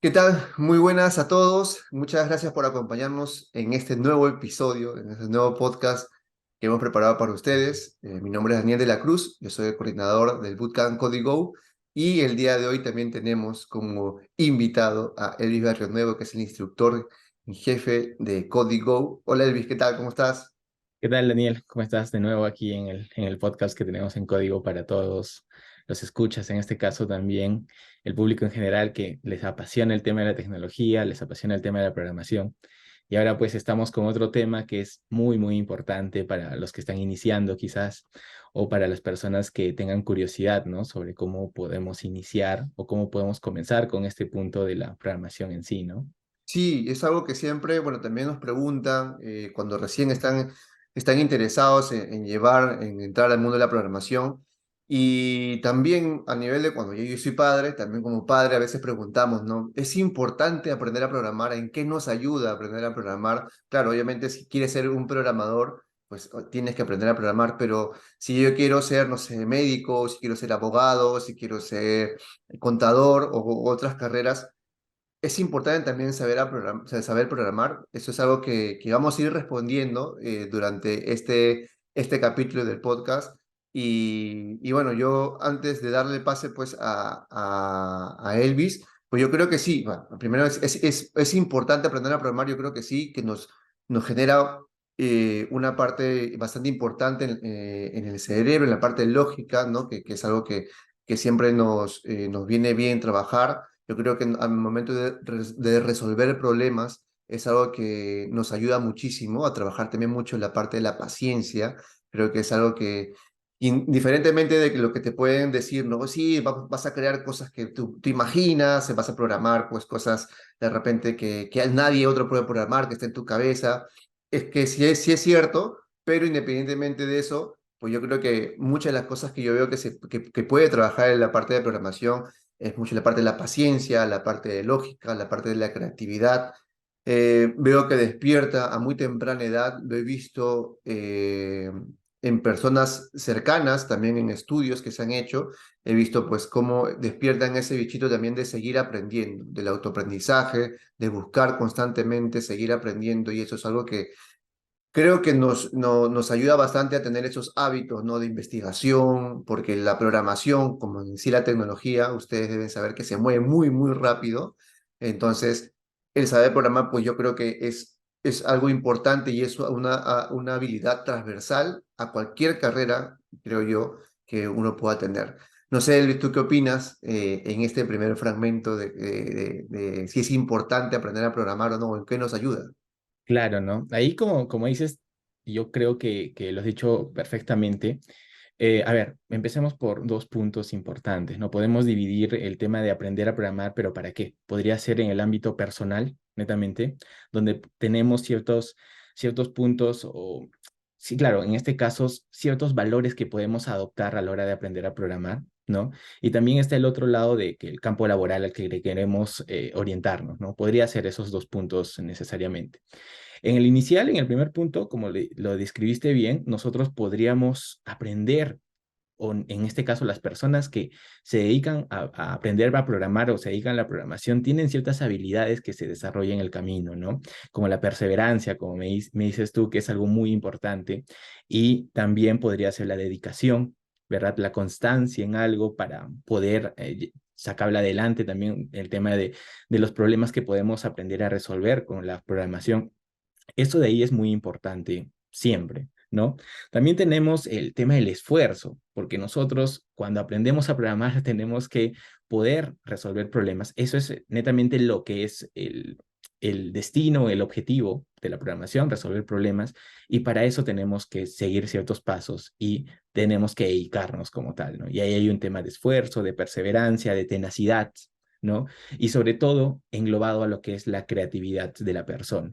¿Qué tal? Muy buenas a todos. Muchas gracias por acompañarnos en este nuevo episodio, en este nuevo podcast que hemos preparado para ustedes. Mi nombre es Daniel de la Cruz, yo soy el coordinador del Bootcamp Código y el día de hoy también tenemos como invitado a Elvis Barrionuevo, que es el instructor en jefe de Código. Hola Elvis, ¿qué tal? ¿Cómo estás? ¿Qué tal, Daniel? ¿Cómo estás de nuevo aquí en el podcast que tenemos en Código para todos los escuchas? En este caso también el público en general que les apasiona el tema de la tecnología, les apasiona el tema de la programación. Y ahora pues estamos con otro tema que es muy, muy importante para los que están iniciando quizás o para las personas que tengan curiosidad, ¿no? Sobre cómo podemos iniciar o cómo podemos comenzar con este punto de la programación en sí, ¿no? Sí, es algo que siempre, bueno, también nos preguntan cuando recién están interesados en entrar al mundo de la programación. Y también a nivel de cuando yo soy padre, también como padre a veces preguntamos, ¿no? ¿Es importante aprender a programar? ¿En qué nos ayuda a aprender a programar? Claro, obviamente si quieres ser un programador, pues tienes que aprender a programar, pero si yo quiero ser, no sé, médico, si quiero ser abogado, si quiero ser contador o otras carreras, es importante también o sea, saber programar. Eso es algo que vamos a ir respondiendo durante este capítulo del podcast. Y bueno, yo antes de darle pase pues a Elvis, pues yo creo que sí. Bueno, primero es importante aprender a programar, yo creo que sí, que nos genera una parte bastante importante en el cerebro, en la parte lógica, ¿no? Que es algo que siempre nos viene bien trabajar. Yo creo que al momento de resolver problemas es algo que nos ayuda muchísimo a trabajar también mucho en la parte de la paciencia. Creo que es algo que, indiferentemente de que lo que te pueden decir, no, sí, vas a crear cosas que tú te imaginas, vas a programar pues cosas de repente que nadie otro puede programar, que está en tu cabeza. Es que sí es cierto, pero independientemente de eso, pues yo creo que muchas de las cosas que yo veo que puede trabajar en la parte de programación es mucho la parte de la paciencia, la parte de lógica, la parte de la creatividad. Veo que despierta a muy temprana edad, lo he visto en personas cercanas, también en estudios que se han hecho, he visto pues cómo despiertan ese bichito también de seguir aprendiendo, del autoaprendizaje, de buscar constantemente seguir aprendiendo y eso es algo que creo que nos ayuda bastante a tener esos hábitos, ¿no? De investigación, porque la programación, como en sí la tecnología, ustedes deben saber que se mueve muy, muy rápido. Entonces, el saber programar, pues yo creo que es algo importante y es una habilidad transversal a cualquier carrera, creo yo, que uno pueda tener. No sé, Elvis, ¿tú qué opinas en este primer fragmento de si es importante aprender a programar o no? ¿En qué nos ayuda? Claro, ¿no? Ahí como dices, yo creo que lo has dicho perfectamente. A ver, empecemos por dos puntos importantes. No podemos dividir el tema de aprender a programar, pero ¿para qué? Podría ser en el ámbito personal, netamente, donde tenemos ciertos puntos o, sí, claro, en este caso, ciertos valores que podemos adoptar a la hora de aprender a programar, ¿no? Y también está el otro lado de que el campo laboral al que queremos orientarnos, ¿no? Podría ser esos dos puntos necesariamente. En el inicial, en el primer punto, como lo describiste bien, nosotros podríamos aprender, o en este caso las personas que se dedican a aprender a programar o se dedican a la programación, tienen ciertas habilidades que se desarrollan en el camino, ¿no? Como la perseverancia, como me dices tú, que es algo muy importante, y también podría ser la dedicación, ¿verdad? La constancia en algo para poder sacarla adelante, también el tema de los problemas que podemos aprender a resolver con la programación. Eso de ahí es muy importante siempre, ¿no? También tenemos el tema del esfuerzo, porque nosotros cuando aprendemos a programar tenemos que poder resolver problemas. Eso es netamente lo que es el destino, el objetivo de la programación, resolver problemas, y para eso tenemos que seguir ciertos pasos y tenemos que dedicarnos como tal, ¿no? Y ahí hay un tema de esfuerzo, de perseverancia, de tenacidad, ¿no? Y sobre todo englobado a lo que es la creatividad de la persona.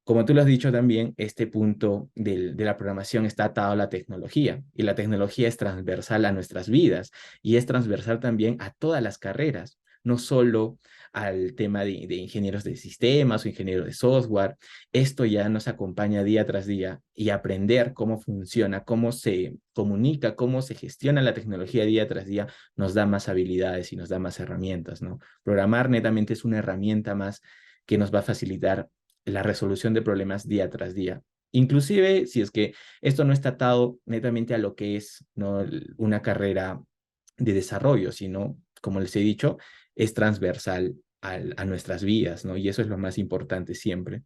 Como tú lo has dicho también, este punto de la programación está atado a la tecnología y la tecnología es transversal a nuestras vidas y es transversal también a todas las carreras. no solo al tema de ingenieros de sistemas o ingenieros de software. Esto ya nos acompaña día tras día y aprender cómo funciona, cómo se comunica, cómo se gestiona la tecnología día tras día nos da más habilidades y nos da más herramientas, ¿no? Programar netamente es una herramienta más que nos va a facilitar la resolución de problemas día tras día. Inclusive si es que esto no está atado netamente a lo que es, ¿no?, una carrera de desarrollo, sino, como les he dicho, es transversal a nuestras vidas, ¿no? Y eso es lo más importante siempre.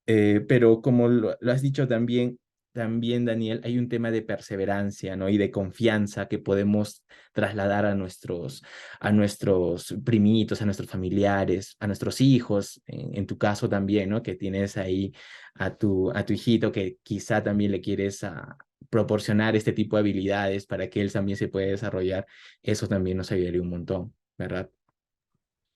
Pero como lo has dicho también, Daniel, hay un tema de perseverancia, ¿no? Y de confianza que podemos trasladar a nuestros primitos, a nuestros familiares, a nuestros hijos, en tu caso también, ¿no? Que tienes ahí a tu hijito que quizá también le quieres proporcionar este tipo de habilidades para que él también se pueda desarrollar. Eso también nos ayudaría un montón, ¿verdad?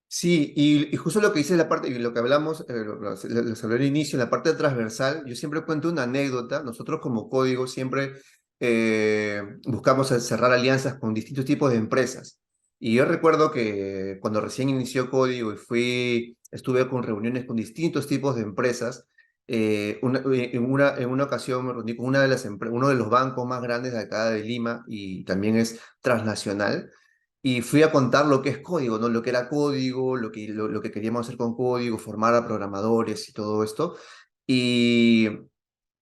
Sí, y justo lo que dice la parte, y lo que hablamos, les hablé al inicio, en la parte transversal, yo siempre cuento una anécdota. Nosotros como código siempre buscamos cerrar alianzas con distintos tipos de empresas. Y yo recuerdo que cuando recién inició código y estuve con reuniones con distintos tipos de empresas, en una ocasión me reuní con uno de los bancos más grandes de acá de Lima y también es transnacional. Y fui a contar lo que es código, ¿no? Lo que era código, lo que queríamos hacer con código, formar a programadores y todo esto. Y,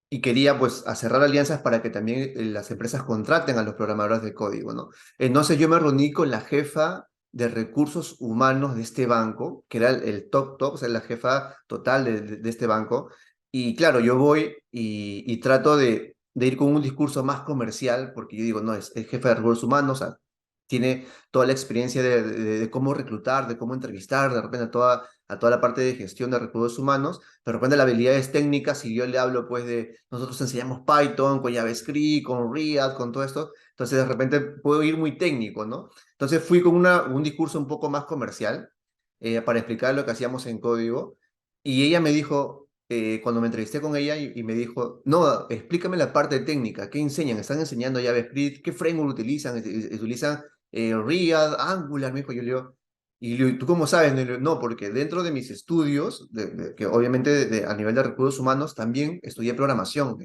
y quería, pues, a cerrar alianzas para que también las empresas contraten a los programadores de código, ¿no? Entonces yo me reuní con la jefa de recursos humanos de este banco, que era el top top, o sea, la jefa total de este banco. Y claro, yo voy y trato de ir con un discurso más comercial, porque yo digo, no, es jefa de recursos humanos, o sea, tiene toda la experiencia de cómo reclutar, de cómo entrevistar, de repente a toda la parte de gestión de recursos humanos. De repente las habilidades técnicas, y yo le hablo pues nosotros enseñamos Python, con JavaScript, con React, con todo esto, entonces de repente puedo ir muy técnico, ¿no? Entonces fui con un discurso un poco más comercial para explicar lo que hacíamos en código, y ella me dijo, cuando me entrevisté con ella, y me dijo, no, explícame la parte técnica, ¿qué enseñan? ¿Están enseñando JavaScript? ¿Qué framework utilizan? ¿Utilizan React, Angular? Me dijo, yo le digo, y le digo, ¿tú cómo sabes? Le digo, no, porque dentro de mis estudios, que obviamente a nivel de recursos humanos, también estudié programación.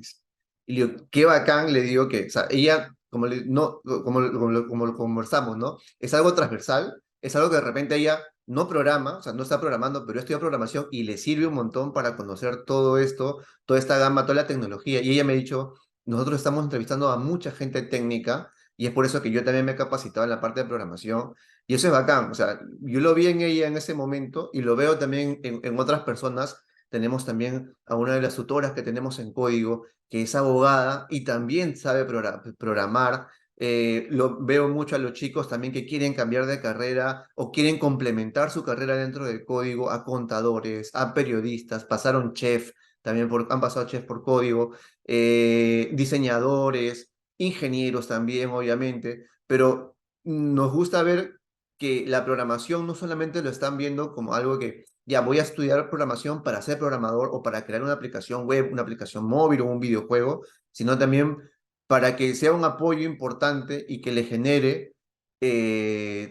Y le digo, qué bacán, le digo que, o sea, ella, no, como lo conversamos, ¿no? Es algo transversal, es algo que de repente ella no programa, o sea, no está programando, pero estudia programación y le sirve un montón para conocer todo esto, toda esta gama, toda la tecnología. Y ella me ha dicho, nosotros estamos entrevistando a mucha gente técnica y es por eso que yo también me he capacitado en la parte de programación. Y eso es bacán. O sea, yo lo vi en ella en ese momento y lo veo también en otras personas. Tenemos también a una de las tutoras que tenemos en código, que es abogada y también sabe programar. Lo veo mucho a los chicos también que quieren cambiar de carrera o quieren complementar su carrera dentro del código, a contadores, a periodistas, pasaron chef, han pasado chef por código, diseñadores, ingenieros también, obviamente, pero nos gusta ver que la programación no solamente lo están viendo como algo que, ya voy a estudiar programación para ser programador o para crear una aplicación web, una aplicación móvil o un videojuego, sino también para que sea un apoyo importante y que le genere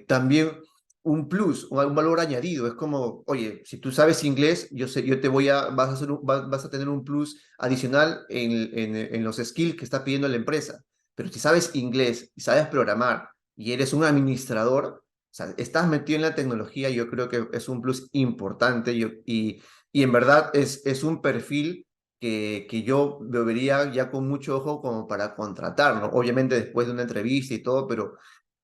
también un plus, un valor añadido. Es como, oye, si tú sabes inglés, yo te voy a, vas a tener un plus adicional en los skills que está pidiendo la empresa. Pero si sabes inglés y sabes programar y eres un administrador, o sea, estás metido en la tecnología, yo creo que es un plus importante y en verdad es un perfil que yo lo vería ya con mucho ojo como para contratarlo. Obviamente después de una entrevista y todo, pero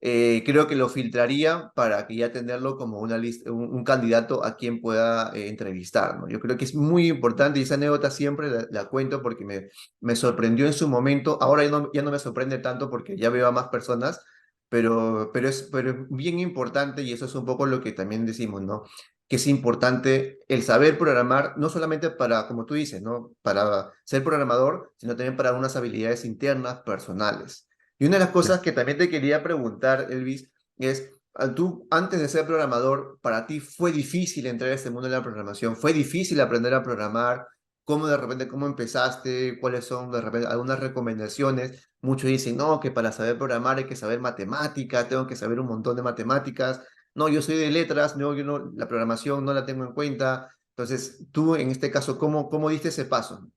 creo que lo filtraría para que ya tenerlo como una lista, un candidato a quien pueda entrevistar, ¿no? Yo creo que es muy importante y esa anécdota siempre la cuento porque me sorprendió en su momento. Ahora ya no me sorprende tanto porque ya veo a más personas, pero es bien importante y eso es un poco lo que también decimos, ¿no? Que es importante el saber programar, no solamente para, como tú dices, ¿no? Para ser programador, sino también para unas habilidades internas, personales. Y una de las cosas que también te quería preguntar, Elvis, es, tú antes de ser programador, ¿para ti fue difícil entrar a este mundo de la programación? ¿Fue difícil aprender a programar? ¿Cómo de repente, cómo empezaste? ¿Cuáles son de repente algunas recomendaciones? Muchos dicen, no, que para saber programar hay que saber matemática, tengo que saber un montón de matemáticas. no, yo soy de letras, no, yo no, la programación no la tengo en cuenta. Entonces, tú en este caso, ¿cómo diste ese paso?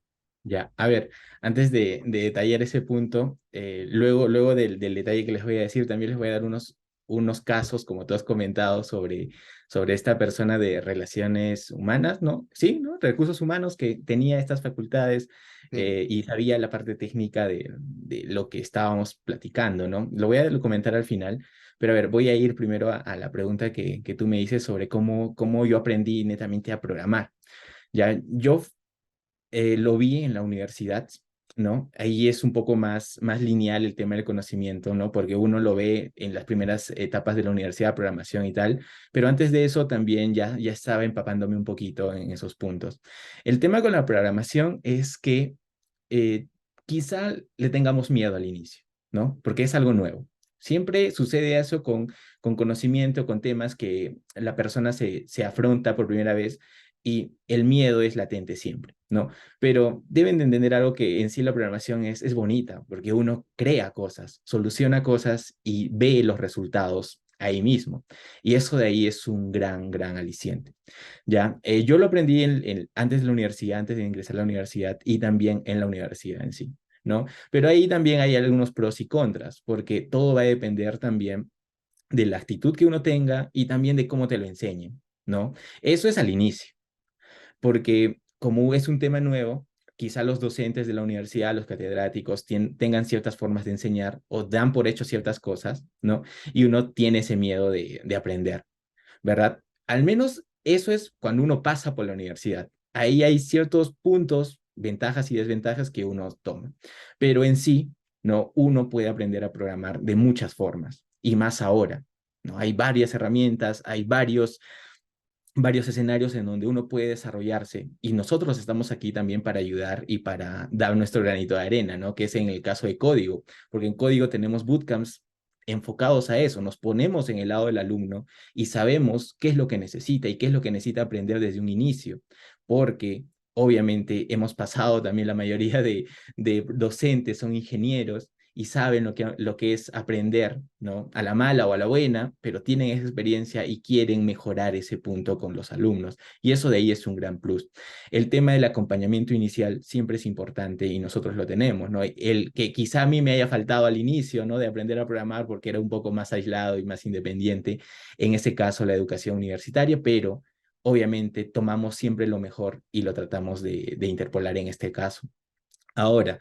Ya, a ver, antes de detallar ese punto, luego del detalle que les voy a decir, también les voy a dar unos casos, como tú has comentado, sobre esta persona de relaciones humanas, ¿no? Sí, ¿no? Recursos humanos que tenía estas facultades Sí. y sabía la parte técnica de lo que estábamos platicando, ¿no? Lo voy a comentar al final, pero a ver, voy a ir primero a la pregunta que tú me dices sobre cómo yo aprendí netamente a programar. Ya, yo lo vi en la universidad, ¿no? Ahí es un poco más lineal el tema del conocimiento, ¿no? Porque uno lo ve en las primeras etapas de la universidad, programación y tal, pero antes de eso también ya estaba empapándome un poquito en esos puntos. El tema con la programación es que eh, quizá le tengamos miedo al inicio, ¿no? Porque es algo nuevo. Siempre sucede eso con conocimiento, con temas que la persona se afronta por primera vez y el miedo es latente siempre, ¿no? Pero deben de entender algo que en sí la programación es bonita, porque uno crea cosas, soluciona cosas y ve los resultados ahí mismo. Y eso de ahí es un gran aliciente. ¿Ya? Yo lo aprendí antes de la universidad, antes de ingresar a la universidad y también en la universidad en sí, ¿no? Pero ahí también hay algunos pros y contras, porque todo va a depender también de la actitud que uno tenga y también de cómo te lo enseñen, ¿no? Eso es al inicio, porque como es un tema nuevo, quizá los docentes de la universidad, los catedráticos, tengan ciertas formas de enseñar o dan por hecho ciertas cosas, ¿no? Y uno tiene ese miedo de aprender. ¿Verdad? Al menos eso es cuando uno pasa por la universidad. Ahí hay ciertos puntos, ventajas y desventajas que uno toma. Pero en sí, no, uno puede aprender a programar de muchas formas y más ahora. ¿No? Hay varias herramientas, hay varios escenarios en donde uno puede desarrollarse y nosotros estamos aquí también para ayudar y para dar nuestro granito de arena, ¿no? Que es en el caso de código, porque en código tenemos bootcamps enfocados a eso, nos ponemos en el lado del alumno y sabemos qué es lo que necesita y qué es lo que necesita aprender desde un inicio, porque obviamente hemos pasado también la mayoría de docentes, son ingenieros y saben lo que es aprender, ¿no? A la mala o a la buena, pero tienen esa experiencia y quieren mejorar ese punto con los alumnos. Y eso de ahí es un gran plus. El tema del acompañamiento inicial siempre es importante y nosotros lo tenemos, ¿no? El que quizá a mí me haya faltado al inicio, ¿no? De aprender a programar porque era un poco más aislado y más independiente, en ese caso la educación universitaria, pero obviamente tomamos siempre lo mejor y lo tratamos de interpolar en este caso. Ahora,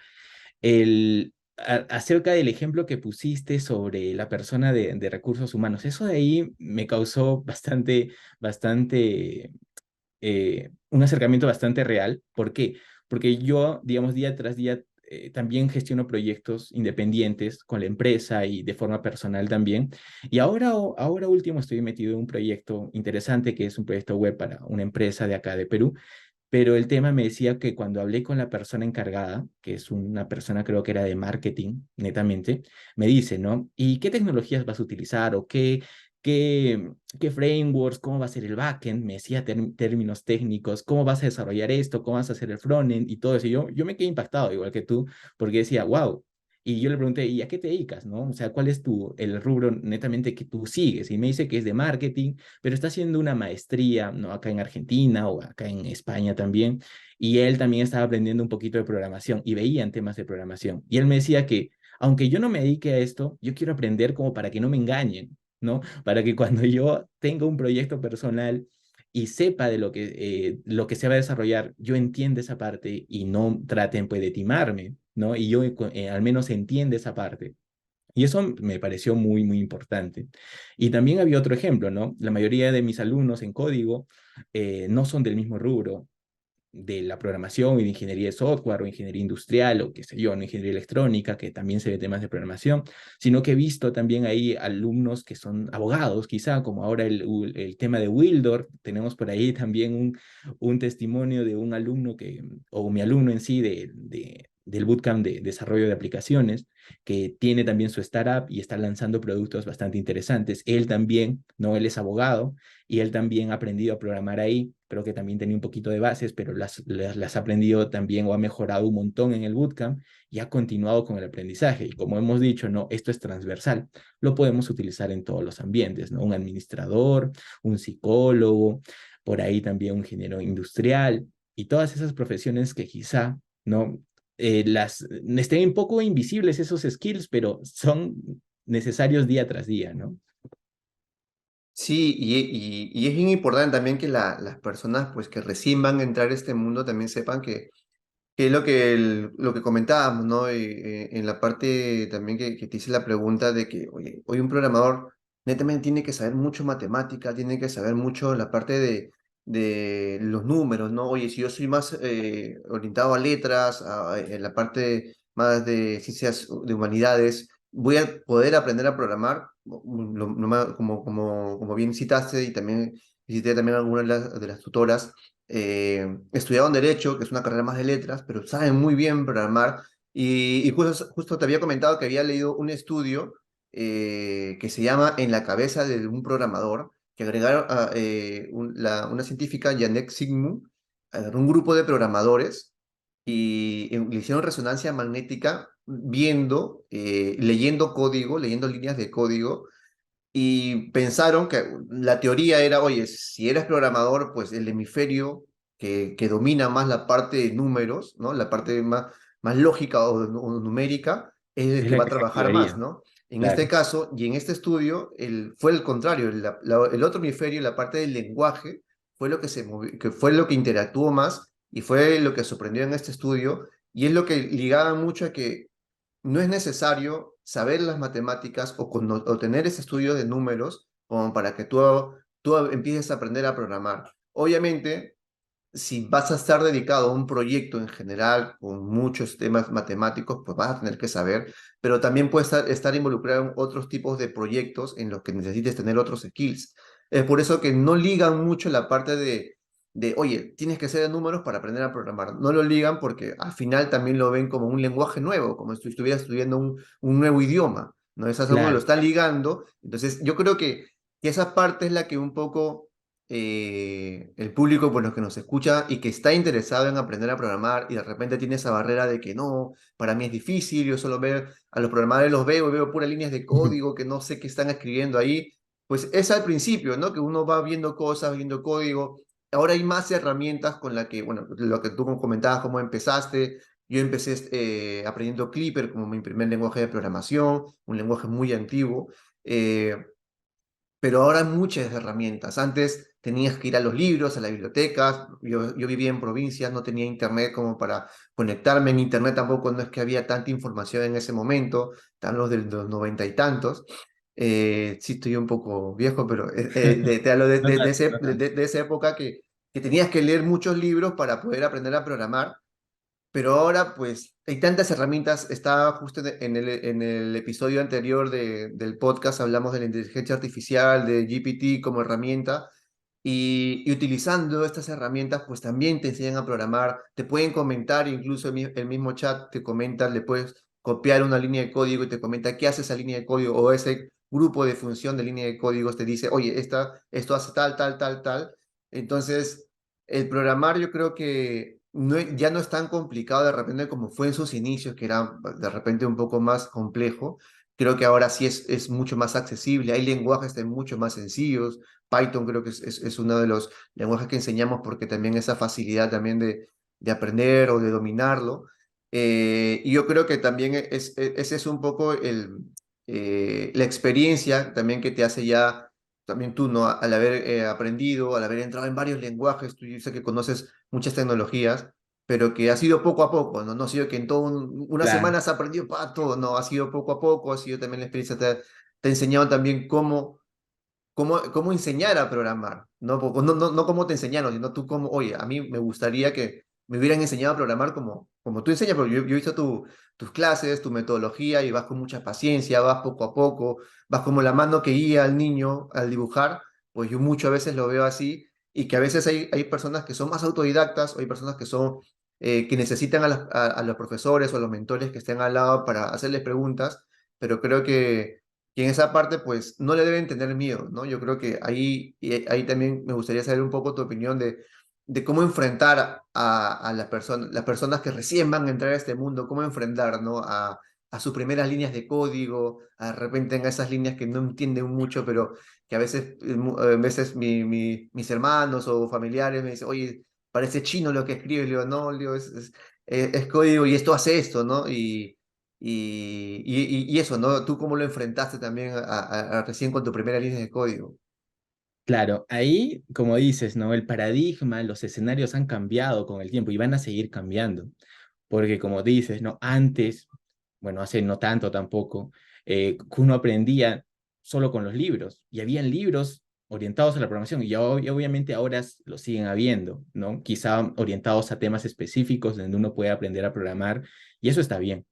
acerca del ejemplo que pusiste sobre la persona de recursos humanos, eso de ahí me causó bastante, un acercamiento bastante real. ¿Por qué? Porque yo, digamos, día tras día también gestiono proyectos independientes con la empresa y de forma personal también. Y ahora último estoy metido en un proyecto interesante que es un proyecto web para una empresa de acá de Perú, pero el tema me decía que cuando hablé con la persona encargada, que es una persona creo que era de marketing, netamente, me dice, ¿no? ¿Y qué tecnologías vas a utilizar o qué frameworks, cómo va a ser el backend? Me decía términos técnicos, cómo vas a desarrollar esto, cómo vas a hacer el frontend y todo eso. Y yo me quedé impactado, igual que tú, porque decía, wow. Y yo le pregunté, ¿y a qué te dedicas, no? O sea, ¿cuál es el rubro netamente que tú sigues? Y me dice que es de marketing, pero está haciendo una maestría, ¿no? Acá en Argentina o acá en España también, y él también estaba aprendiendo un poquito de programación y veían temas de programación. Y él me decía que, aunque yo no me dedique a esto, yo quiero aprender como para que no me engañen, ¿no? Para que cuando yo tenga un proyecto personal y sepa de lo que se va a desarrollar, yo entienda esa parte y no traten pues de timarme, ¿no? Y yo al menos entienda esa parte. Y eso me pareció muy importante. Y también había otro ejemplo, ¿no? La mayoría de mis alumnos en código no son del mismo rubro de la programación y de ingeniería de software o ingeniería industrial o qué sé yo, no ingeniería electrónica, que también se ve temas de programación, sino que he visto también ahí alumnos que son abogados, quizá, como ahora el tema de Wildor, tenemos por ahí también un testimonio de un alumno o mi alumno en sí del bootcamp de desarrollo de aplicaciones, que tiene también su startup y está lanzando productos bastante interesantes. Él también, ¿no? Él es abogado y él también ha aprendido a programar ahí. Creo que también tenía un poquito de bases, pero las ha aprendido también o ha mejorado un montón en el bootcamp y ha continuado con el aprendizaje. Y como hemos dicho, no, esto es transversal. Lo podemos utilizar en todos los ambientes, ¿no? Un administrador, un psicólogo, por ahí también un ingeniero industrial y todas esas profesiones que quizá, ¿no? Estén un poco invisibles esos skills, pero son necesarios día tras día, ¿no? Sí, y es bien importante también que las personas pues que recién van a entrar a este mundo también sepan que es lo que comentábamos, ¿no? En la parte también que te hice la pregunta de que, oye, hoy un programador netamente tiene que saber mucho matemática, tiene que saber mucho la parte de los números, ¿no? Oye, si yo soy más orientado a letras, en la parte más de ciencias de humanidades, voy a poder aprender a programar, como bien citaste y también visité también algunas de las tutoras estudiaron Derecho, que es una carrera más de letras, pero saben muy bien programar. Y justo te había comentado que había leído un estudio que se llama En la cabeza de un programador, que agregaron a una científica, Janek Sigmund, agarró un grupo de programadores y le hicieron resonancia magnética viendo, leyendo código, leyendo líneas de código y pensaron que la teoría era, oye, si eres programador, pues el hemisferio que domina más la parte de números, ¿no? La parte más lógica o numérica, es el Es que la va a que se trabajar más, activaría, ¿no? En este claro. caso, y en este estudio, fue el contrario, el otro hemisferio, la parte del lenguaje, fue lo que que fue lo que interactuó más y fue lo que sorprendió en este estudio, y es lo que ligaba mucho a que no es necesario saber las matemáticas o tener ese estudio de números como para que tú empieces a aprender a programar. Obviamente, si vas a estar dedicado a un proyecto en general con muchos temas matemáticos, pues vas a tener que saber, pero también puedes estar involucrado en otros tipos de proyectos en los que necesites tener otros skills. Es por eso que no ligan mucho la parte oye, tienes que ser de números para aprender a programar. No lo ligan porque al final también lo ven como un lenguaje nuevo, como si estuvieras estudiando un nuevo idioma, ¿no? Es algo que lo Claro, están ligando. Entonces, yo creo que esa parte es la que un poco el público, pues los que nos escucha y que está interesado en aprender a programar y de repente tiene esa barrera de que no, para mí es difícil, yo solo ver a los programadores los veo y veo puras líneas de código que no sé qué están escribiendo ahí, pues es al principio, ¿no? Que uno va viendo cosas, viendo código. Ahora hay más herramientas con la que, bueno, lo que tú comentabas, cómo empezaste. Yo empecé aprendiendo Clipper como mi primer lenguaje de programación, un lenguaje muy antiguo. Eh, pero ahora hay muchas herramientas. Antes tenías que ir a los libros, a las bibliotecas. Yo vivía en provincias, no tenía internet como para conectarme. En internet tampoco no es que había tanta información en ese momento, están los de los noventa y tantos. Sí, estoy un poco viejo, pero te hablo no tanto, no tanto. de esa época que tenías que leer muchos libros para poder aprender a programar. Pero ahora, pues, hay tantas herramientas. Estaba justo en el episodio anterior del podcast, hablamos de la inteligencia artificial, de GPT como herramienta, y utilizando estas herramientas, pues también te enseñan a programar, te pueden comentar, incluso el mismo chat te comenta, le puedes copiar una línea de código y te comenta qué hace esa línea de código, o ese grupo de función de línea de códigos te dice, oye, esto hace tal, tal, tal, tal. Entonces, el programar yo creo que ya no es tan complicado de repente como fue en sus inicios, que era de repente un poco más complejo. Creo que ahora sí es mucho más accesible, hay lenguajes también mucho más sencillos. Python creo que es uno de los lenguajes que enseñamos porque también esa facilidad también de aprender o de dominarlo. Y yo creo que también ese es un poco la experiencia también que te hace ya, también tú, ¿no? Al haber aprendido, al haber entrado en varios lenguajes, tú yo sé que conoces muchas tecnologías, pero que ha sido poco a poco, ¿no? No ha sido que en una Claro, semana has aprendido para todo, no, ha sido poco a poco, ha sido también la experiencia, te ha enseñado también cómo enseñar a programar, ¿no? No cómo te enseñaron, sino tú cómo, oye, a mí me gustaría que me hubieran enseñado a programar como tú enseñas, porque yo he visto tus clases, tu metodología y vas con mucha paciencia, vas poco a poco, vas como la mano que guía al niño al dibujar, pues yo muchas veces lo veo así y que a veces hay personas que son más autodidactas o hay personas que son que necesitan a los profesores o a los mentores que estén al lado para hacerles preguntas, pero creo que en esa parte pues no le deben tener miedo, ¿no? Yo creo que ahí también me gustaría saber un poco tu opinión de cómo enfrentar a las personas que recién van a entrar a este mundo, cómo enfrentar, ¿no? A sus primeras líneas de código, de repente en esas líneas que no entienden mucho, pero que a veces mis hermanos o familiares me dicen, oye, parece chino lo que escribe, y le digo, no, le digo, es código y esto hace esto, ¿no? Y eso, ¿no? ¿Tú cómo lo enfrentaste también a recién con tu primera línea de código? Claro, ahí, como dices, ¿no? El paradigma, los escenarios han cambiado con el tiempo y van a seguir cambiando. Porque como dices, ¿no? Antes, bueno, hace no tanto tampoco, uno aprendía solo con los libros y habían libros orientados a la programación y obviamente ahora lo siguen habiendo, ¿no? Quizá orientados a temas específicos donde uno puede aprender a programar y eso está bien.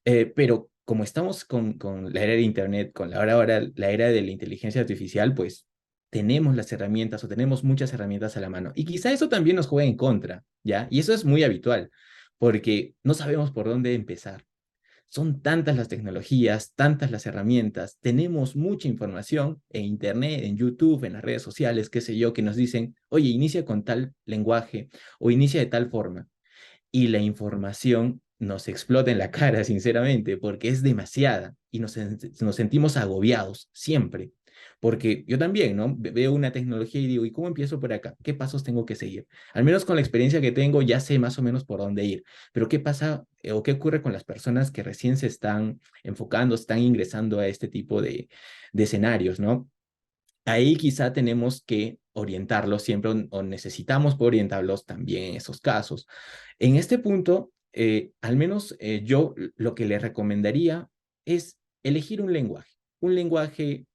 Pero como estamos con la era de Internet, con ahora la era de la inteligencia artificial, pues tenemos las herramientas o tenemos muchas herramientas a la mano. Y quizá eso también nos juega en contra, ¿ya? Y eso es muy habitual, porque no sabemos por dónde empezar. Son tantas las tecnologías, tantas las herramientas, tenemos mucha información en Internet, en YouTube, en las redes sociales, qué sé yo, que nos dicen, oye, inicia con tal lenguaje o inicia de tal forma y la información nos explota en la cara, sinceramente, porque es demasiada y nos sentimos agobiados siempre. Porque yo también, ¿no? Veo una tecnología y digo, ¿y cómo empiezo por acá? ¿Qué pasos tengo que seguir? Al menos con la experiencia que tengo, ya sé más o menos por dónde ir. Pero ¿qué pasa o qué ocurre con las personas que recién se están enfocando, están ingresando a este tipo de escenarios, ¿no? Ahí quizá tenemos que orientarlos siempre o necesitamos orientarlos también en esos casos. En este punto, al menos yo lo que les recomendaría es elegir un lenguaje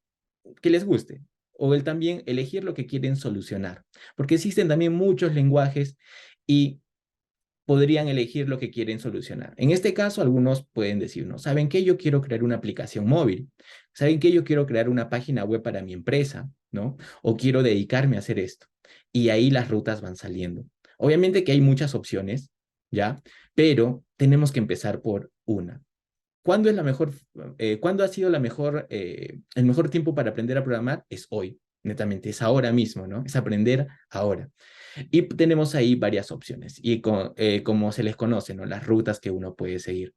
que les guste, o el también elegir lo que quieren solucionar, porque existen también muchos lenguajes y podrían elegir lo que quieren solucionar. En este caso, algunos pueden decirnos, ¿saben qué? Yo quiero crear una aplicación móvil. ¿Saben qué? Yo quiero crear una página web para mi empresa, ¿no? O quiero dedicarme a hacer esto. Y ahí las rutas van saliendo. Obviamente que hay muchas opciones, ¿ya? Pero tenemos que empezar por una. ¿Cuándo es la mejor, cuándo ha sido el mejor tiempo para aprender a programar? Es hoy, netamente, es ahora mismo, ¿no? Es aprender ahora. Y tenemos ahí varias opciones y como se les conoce, ¿no? Las rutas que uno puede seguir.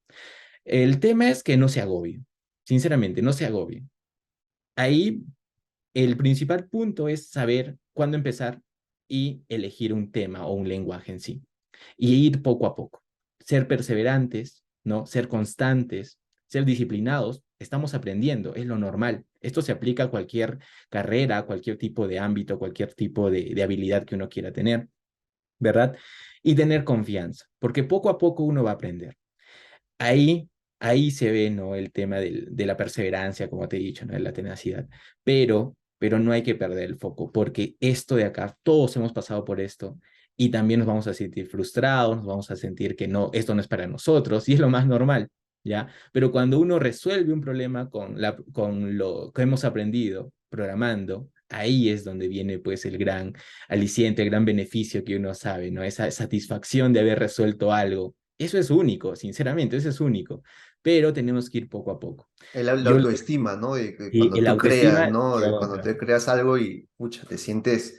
El tema es que no se agobie, sinceramente, no se agobie. Ahí el principal punto es saber cuándo empezar y elegir un tema o un lenguaje en sí y ir poco a poco. Ser perseverantes, ¿no? Ser constantes, ser disciplinados. Estamos aprendiendo, es lo normal. Esto se aplica a cualquier carrera, a cualquier tipo de ámbito, cualquier tipo de habilidad que uno quiera tener. ¿Verdad? Y tener confianza, porque poco a poco uno va a aprender. Ahí, ahí se ve, ¿no? El tema de la perseverancia, como te he dicho, ¿no? De la tenacidad. Pero no hay que perder el foco, porque esto de acá, todos hemos pasado por esto y también nos vamos a sentir frustrados, nos vamos a sentir que no, esto no es para nosotros y es lo más normal, ¿ya? Pero cuando uno resuelve un problema con lo que hemos aprendido programando, ahí es donde viene pues el gran aliciente, el gran beneficio que uno sabe, ¿no? Esa satisfacción de haber resuelto algo. Eso es único, sinceramente, eso es único, pero tenemos que ir poco a poco. La Yo, autoestima, ¿no? De que y cuando el tú creas, autoestima ¿no? de De cuando otra. te creas algo y, pucha, te sientes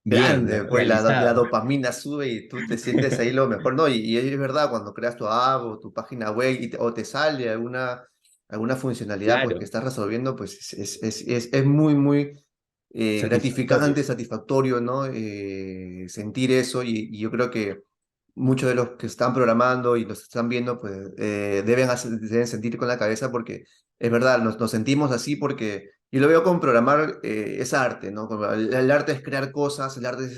Bien, ¿no? grande, pues la Realizado. dopamina sube y tú te sientes ahí lo mejor, ¿no? Y es verdad, cuando creas tu app o tu página web o te sale alguna funcionalidad pues que Claro, estás resolviendo, pues es muy, muy gratificante, satisfactorio. satisfactorio, ¿no? Sentir eso y yo creo que muchos de los que están programando y los están viendo, pues deben sentir con la cabeza porque es verdad, nos sentimos así porque yo lo veo con programar es arte, ¿no? Como el arte es crear cosas, el arte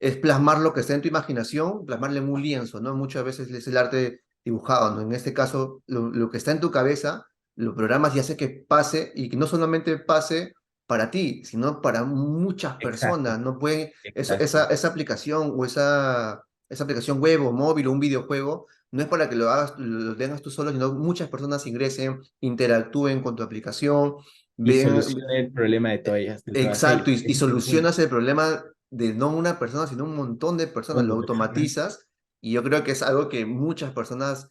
es plasmar lo que está en tu imaginación, plasmarle en un lienzo, ¿no? Muchas veces es el arte dibujado, ¿no? En este caso, lo que está en tu cabeza, lo programas y hace que pase y que no solamente pase para ti, sino para muchas Exacto, personas, ¿no? Pueden, exacto. esa aplicación o esa aplicación web o móvil o un videojuego no es para que lo hagas, lo tengas tú solo, sino muchas personas ingresen, interactúen con tu aplicación, Y ven, soluciona el problema de todas exacto, ellas. y Ese es el punto. solucionas el problema de no una persona, sino un montón de personas, Montón lo de personas. automatizas Y yo creo que es algo que muchas personas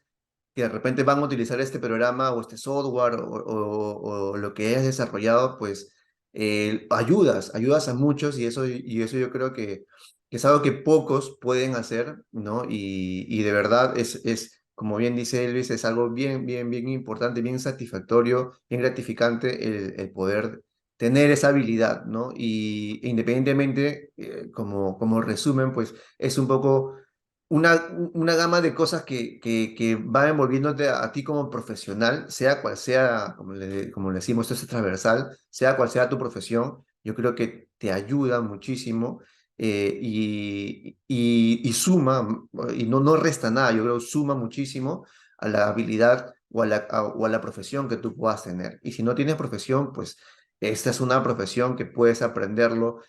que de repente van a utilizar este programa o este software o lo que hayas desarrollado, pues ayudas a muchos y eso yo creo que es algo que pocos pueden hacer, ¿no? Y de verdad como bien dice Elvis, es algo bien, bien, bien importante, bien satisfactorio, bien gratificante el poder tener esa habilidad, ¿no? Y independientemente, como resumen, pues es un poco una gama de cosas que va envolviéndote a ti como profesional, sea cual sea, como le decimos, esto es transversal, sea cual sea tu profesión, yo creo que te ayuda muchísimo y suma, y no resta nada, yo creo suma muchísimo a la habilidad o a la profesión que tú puedas tener. Y si no tienes profesión, pues esta es una profesión que puedes aprenderlo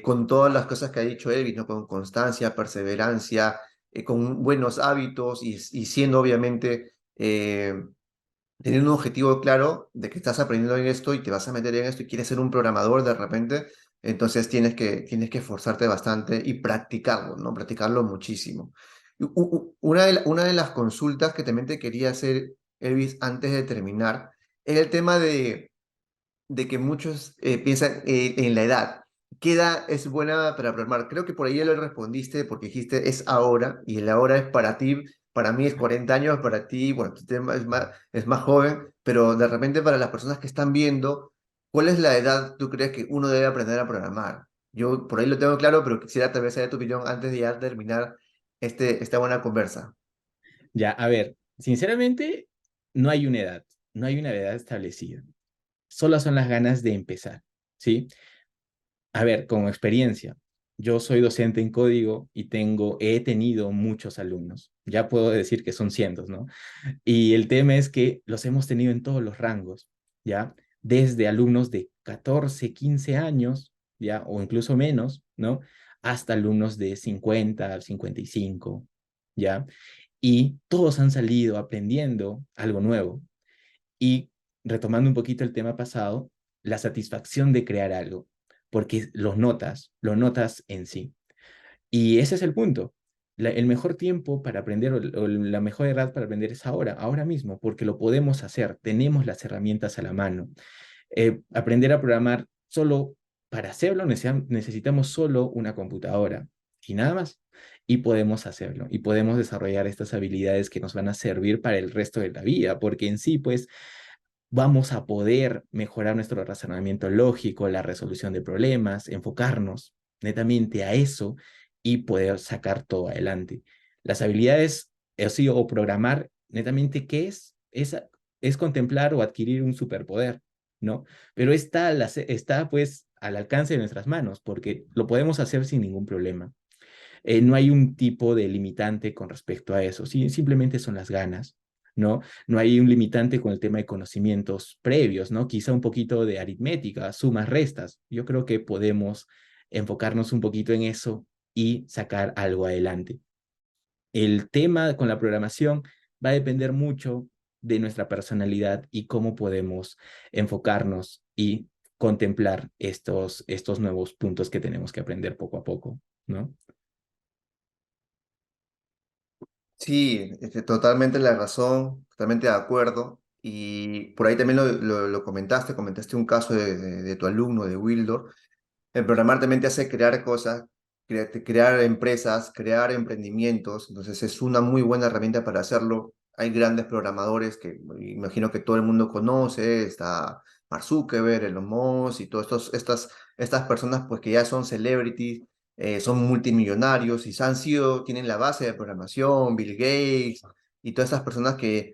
con todas las cosas que ha dicho Elvis, ¿no? Con constancia, perseverancia, con buenos hábitos y siendo obviamente, teniendo un objetivo claro de que estás aprendiendo en esto y te vas a meter en esto y quieres ser un programador de repente, entonces tienes que esforzarte bastante y practicarlo, ¿no? Practicarlo muchísimo. Una de las consultas que también te quería hacer, Elvis, antes de terminar, era el tema de que muchos piensan en la edad. ¿Qué edad es buena para programar? Creo que por ahí ya lo respondiste porque dijiste es ahora y el ahora es para ti. Para mí es 40 años, para ti, bueno, tu tema es más joven, pero de repente para las personas que están viendo, ¿cuál es la edad tú crees que uno debe aprender a programar? Yo por ahí lo tengo claro, pero quisiera tal vez saber tu opinión antes de ya terminar esta buena conversa. Ya, a ver, sinceramente, no hay una edad, no hay una edad establecida. Solo son las ganas de empezar, ¿sí? A ver, como experiencia, yo soy docente en código y he tenido muchos alumnos. Ya puedo decir que son cientos, ¿no? Y el tema es que los hemos tenido en todos los rangos, ¿ya? Desde alumnos de 14, 15 años, ¿ya? O incluso menos, ¿no? Hasta alumnos de 50, 55, ¿ya? Y todos han salido aprendiendo algo nuevo. Y retomando un poquito el tema pasado, la satisfacción de crear algo, porque lo notas en sí. Y ese es el punto. El mejor tiempo para aprender o la mejor edad para aprender es ahora, ahora mismo, porque lo podemos hacer, tenemos las herramientas a la mano. Aprender a programar solo, para hacerlo necesitamos solo una computadora y nada más. Y podemos hacerlo y podemos desarrollar estas habilidades que nos van a servir para el resto de la vida, porque en sí, pues, vamos a poder mejorar nuestro razonamiento lógico, la resolución de problemas, enfocarnos netamente a eso y poder sacar todo adelante. Las habilidades, así, o programar, netamente, ¿qué es? Es contemplar o adquirir un superpoder, ¿no? Pero está pues al alcance de nuestras manos, porque lo podemos hacer sin ningún problema. No hay un tipo de limitante con respecto a eso, sí, simplemente son las ganas, ¿no? No hay un limitante con el tema de conocimientos previos, ¿no? Quizá un poquito de aritmética, sumas, restas. Yo creo que podemos enfocarnos un poquito en eso y sacar algo adelante. El tema con la programación va a depender mucho de nuestra personalidad y cómo podemos enfocarnos y contemplar estos nuevos puntos que tenemos que aprender poco a poco, ¿no? Sí, totalmente la razón, totalmente de acuerdo. Y por ahí también lo comentaste un caso de tu alumno, de Wildor. El programar también te hace crear cosas, crear empresas, crear emprendimientos. Entonces es una muy buena herramienta para hacerlo. Hay grandes programadores que imagino que todo el mundo conoce. Está Mark Zuckerberg, Elon Musk y todas estas personas pues que ya son celebrities, son multimillonarios y tienen la base de programación, Bill Gates y todas estas personas que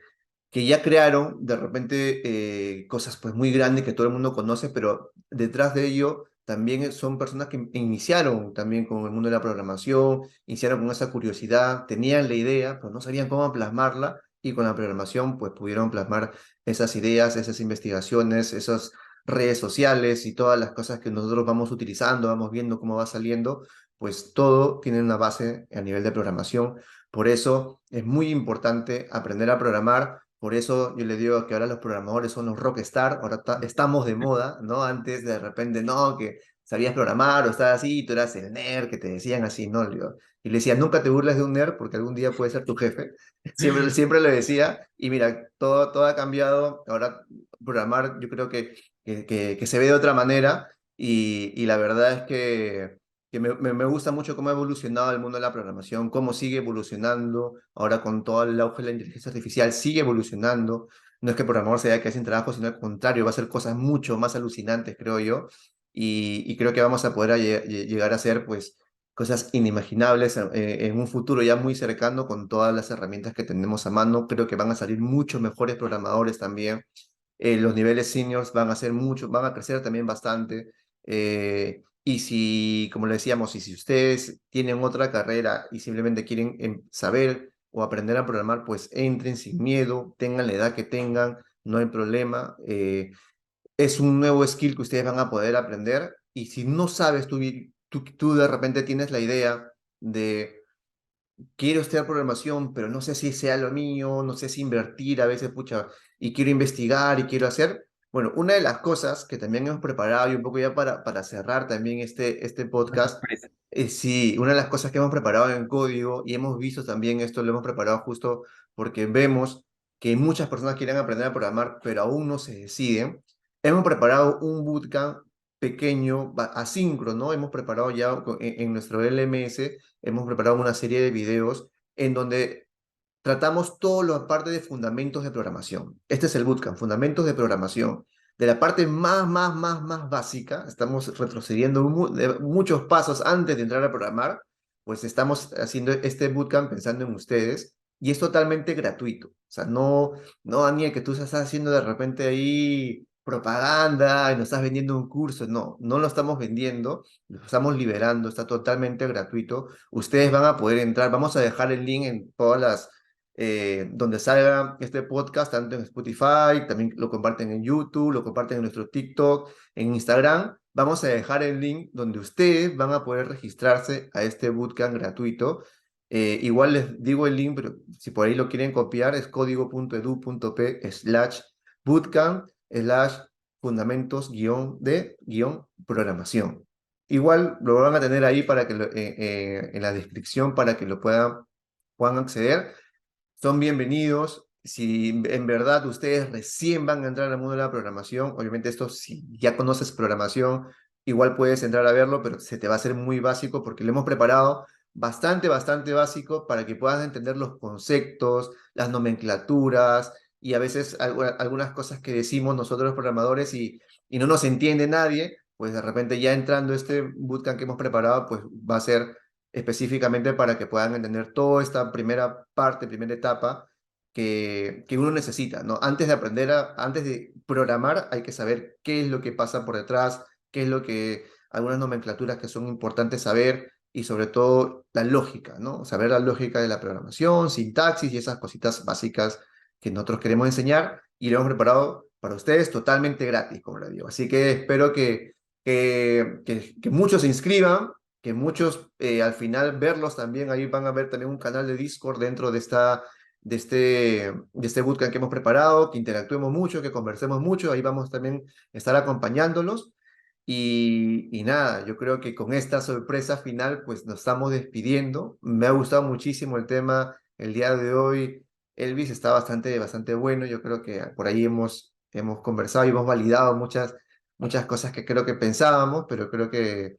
ya crearon de repente cosas pues muy grandes que todo el mundo conoce, pero detrás de ello también son personas que iniciaron también con el mundo de la programación, iniciaron con esa curiosidad, tenían la idea, pero no sabían cómo plasmarla y con la programación pues pudieron plasmar esas ideas, esas investigaciones, esas redes sociales y todas las cosas que nosotros vamos utilizando, vamos viendo cómo va saliendo, pues todo tiene una base a nivel de programación. Por eso es muy importante aprender a programar Por eso yo le digo que ahora los programadores son los rockstar, ahora estamos de moda, ¿no? Antes de repente, no, que sabías programar o estabas así, tú eras el nerd, que te decían así, ¿no? Y le decía, nunca te burles de un nerd porque algún día puede ser tu jefe. Siempre le decía, y mira, todo ha cambiado, ahora programar yo creo que se ve de otra manera, y la verdad es que me gusta mucho cómo ha evolucionado el mundo de la programación, cómo sigue evolucionando, ahora con todo el auge de la inteligencia artificial, sigue evolucionando. No es que el programador se vaya a quedar sin trabajo, sino al contrario, va a hacer cosas mucho más alucinantes, creo yo, y creo que vamos a poder llegar a hacer, pues, cosas inimaginables en un futuro ya muy cercano con todas las herramientas que tenemos a mano. Creo que van a salir muchos mejores programadores también. Los niveles seniors van a ser mucho, van a crecer también bastante. Y si, como le decíamos, y si ustedes tienen otra carrera y simplemente quieren saber o aprender a programar, pues entren sin miedo, tengan la edad que tengan, no hay problema. Es un nuevo skill que ustedes van a poder aprender. Y si no sabes, tú de repente tienes la idea de quiero estudiar programación, pero no sé si sea lo mío, no sé si invertir a veces, pucha, y quiero investigar y quiero hacer. Bueno, una de las cosas que también hemos preparado y un poco ya para cerrar también este Una podcast, sorpresa. sí, una de las cosas que hemos preparado en código y hemos visto también esto, lo hemos preparado justo porque vemos que muchas personas quieren aprender a programar, pero aún no se deciden. Hemos preparado un bootcamp pequeño, asíncrono, hemos preparado ya en nuestro LMS, hemos preparado una serie de videos en donde tratamos toda la parte de fundamentos de programación. Este es el bootcamp, fundamentos de programación. De la parte más básica, estamos retrocediendo muchos pasos antes de entrar a programar, pues estamos haciendo este bootcamp pensando en ustedes y es totalmente gratuito. O sea, no, Daniel, que tú estás haciendo de repente ahí propaganda y nos estás vendiendo un curso. No, no lo estamos vendiendo, lo estamos liberando, está totalmente gratuito. Ustedes van a poder entrar, vamos a dejar el link en todas las donde salga este podcast, tanto en Spotify, también lo comparten en YouTube, lo comparten en nuestro TikTok, en Instagram. Vamos a dejar el link donde ustedes van a poder registrarse a este bootcamp gratuito. Igual les digo el link, pero si por ahí lo quieren copiar, es código.edu.p/bootcamp/fundamentos programación. Igual lo van a tener ahí para que en la descripción para que lo puedan acceder. Son bienvenidos. Si en verdad ustedes recién van a entrar al mundo de la programación, obviamente esto si ya conoces programación, igual puedes entrar a verlo, pero se te va a hacer muy básico porque lo hemos preparado bastante básico para que puedas entender los conceptos, las nomenclaturas y a veces algunas cosas que decimos nosotros los programadores y no nos entiende nadie, pues de repente ya entrando este bootcamp que hemos preparado, pues va a ser específicamente para que puedan entender toda esta primera parte, primera etapa que uno necesita, ¿no? Antes de programar, hay que saber qué es lo que pasa por detrás, qué es lo que, algunas nomenclaturas que son importantes saber y sobre todo la lógica, ¿no? Saber la lógica de la programación, sintaxis y esas cositas básicas que nosotros queremos enseñar y lo hemos preparado para ustedes totalmente gratis, como les digo. Así que espero que muchos se inscriban, que muchos al final verlos también, ahí van a ver también un canal de Discord dentro de este bootcamp que hemos preparado, que interactuemos mucho, que conversemos mucho, ahí vamos también a estar acompañándolos. Y nada, yo creo que con esta sorpresa final, pues nos estamos despidiendo. Me ha gustado muchísimo el tema el día de hoy. Elvis está bastante bueno. Yo creo que por ahí hemos conversado y hemos validado muchas cosas que creo que pensábamos, pero creo que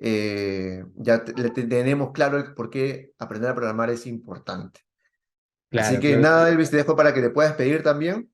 ya tenemos claro el por qué aprender a programar es importante. Así Claro, que creo nada, que Elvis, te dejo para que te puedas despedir también.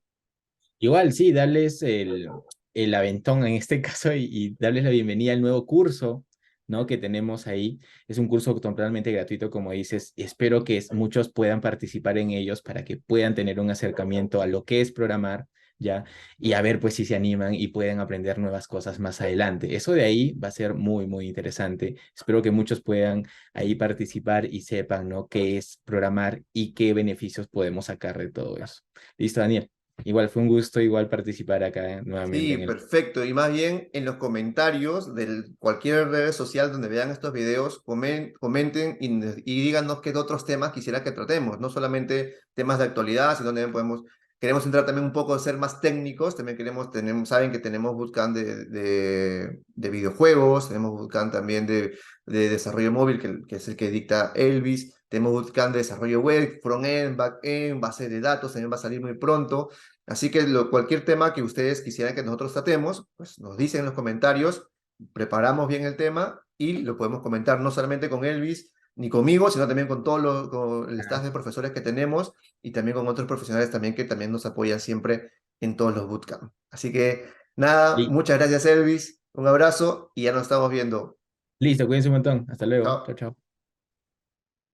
igual sí, darles el aventón en este caso y darles la bienvenida al nuevo curso, ¿no? Que tenemos ahí. Es un curso totalmente gratuito, como dices. Y espero que muchos puedan participar en ellos para que puedan tener un acercamiento a lo que es programar, ¿ya? Y a ver, pues, si se animan y pueden aprender nuevas cosas más adelante. Eso de ahí va a ser muy interesante. Espero que muchos puedan ahí participar y sepan, ¿no? Qué es programar y qué beneficios podemos sacar de todo eso. Listo, Daniel. Igual fue un gusto igual participar acá nuevamente Sí, en el... perfecto. Y más bien en los comentarios de cualquier red social donde vean estos videos, comenten y díganos qué otros temas quisiera que tratemos. No solamente temas de actualidad, sino también podemos queremos entrar también un poco a ser más técnicos, también saben que tenemos bootcamp de videojuegos, tenemos bootcamp también de desarrollo móvil, que es el que dicta Elvis, tenemos bootcamp de desarrollo web, front-end, back-end, base de datos, también va a salir muy pronto. Así que cualquier tema que ustedes quisieran que nosotros tratemos, pues nos dicen en los comentarios, preparamos bien el tema y lo podemos comentar no solamente con Elvis ni conmigo, sino también con con el staff de profesores que tenemos y también con otros profesionales también que también nos apoyan siempre en todos los bootcamps. Así que nada, Y muchas gracias Elvis, un abrazo y ya nos estamos viendo. listo, cuídense un montón. Hasta luego. Chao. Chao, chao.